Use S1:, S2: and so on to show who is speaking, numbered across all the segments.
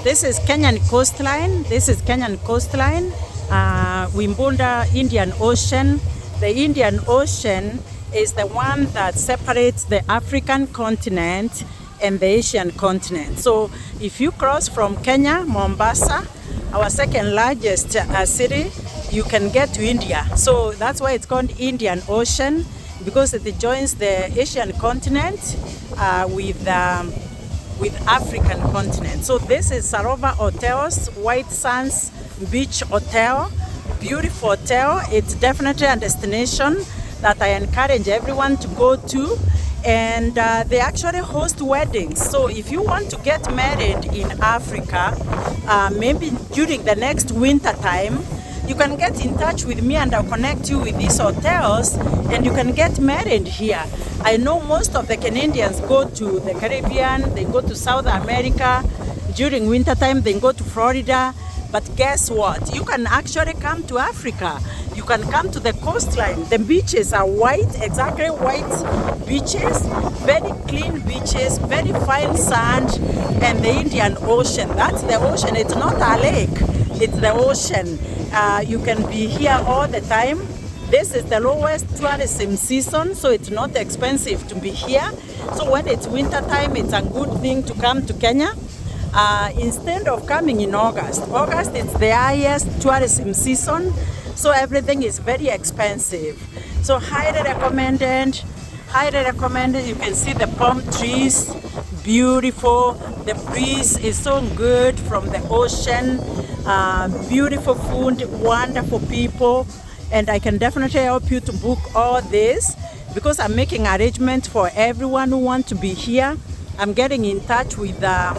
S1: This is Kenyan coastline. This is Kenyan coastline. Wimbunda Indian Ocean. The Indian Ocean is the one that separates the African continent and the Asian continent. So if you cross from Kenya, Mombasa, our second largest city, you can get to India. So that's why it's called Indian Ocean, because it joins the Asian continent with African continent. So this is Sarova Hotels, White Sands Beach Hotel, beautiful hotel. It's definitely a destination that I encourage everyone to go to, and they actually host weddings. So if you want to get married in Africa, maybe during the next winter time, you can get in touch with me and I'll connect you with these hotels and you can get married here. I know most of the Canadians go to the Caribbean, they go to South America. During winter time, they go to Florida. But guess what? You can actually come to Africa. You can come to the coastline. The beaches are white, exactly white beaches, very clean beaches, very fine sand, and the Indian Ocean. That's the ocean. It's not a lake, it's the ocean. You can be here all the time. This is the lowest tourism season, so it's not expensive to be here. So when it's winter time, it's a good thing to come to Kenya. Instead of coming in August it's the highest tourism season, so everything is very expensive. So highly recommended. You can see the palm trees, beautiful. The breeze is so good from the ocean. Beautiful food, wonderful people, and I can definitely help you to book all this because I'm making arrangements for everyone who wants to be here. I'm getting in touch with the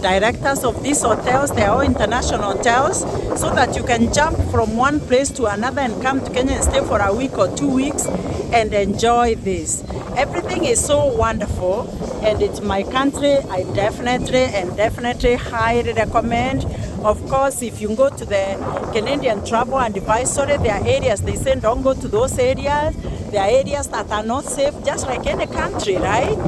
S1: directors of these hotels. They are all international hotels, so that you can jump from one place to another and come to Kenya and stay for a week or 2 weeks and enjoy this. Everything is so wonderful and it's my country. I definitely highly recommend. Of course, if you go to the Canadian Travel Advisory, there are areas they say don't go to those areas. There are areas that are not safe, just like any country, right?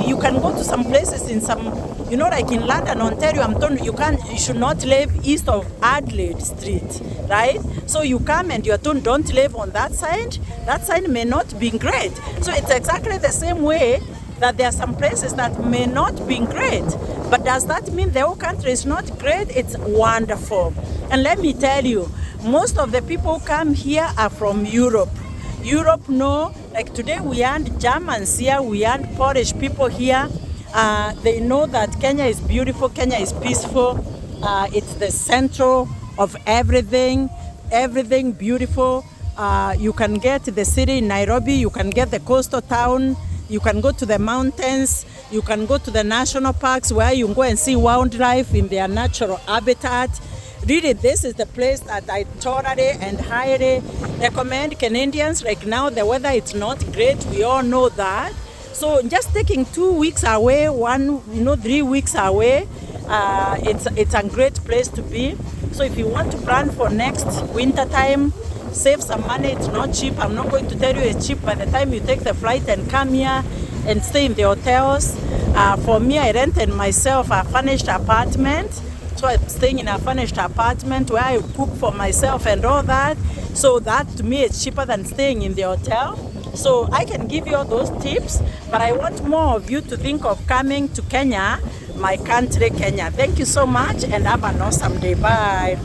S1: You can go to some places in some, like in London, Ontario, I'm told you should not live east of Adelaide Street, right? So you come and you're told don't live on that side. That side may not be great. So it's exactly the same way that there are some places that may not be great. But does that mean the whole country is not great? It's wonderful. And let me tell you, most of the people who come here are from Europe. Europe, no, like today we had Germans here, we had Polish people here. They know that Kenya is beautiful, Kenya is peaceful. It's the center of everything beautiful. You can get the city in Nairobi, you can get the coastal town, you can go to the mountains, you can go to the national parks where you can go and see wildlife in their natural habitat. Really, this is the place that I totally and highly recommend Canadians. Like now, the weather is not great. We all know that. So just taking 2 weeks away, 3 weeks away, it's a great place to be. So if you want to plan for next winter time, save some money. It's not cheap. I'm not going to tell you it's cheap by the time you take the flight and come here and stay in the hotels. For me, I rented myself a furnished apartment. So I'm staying in a furnished apartment where I cook for myself and all that. So that to me is cheaper than staying in the hotel. So I can give you all those tips, but I want more of you to think of coming to Kenya, my country, Kenya. Thank you so much and have an awesome day. Bye.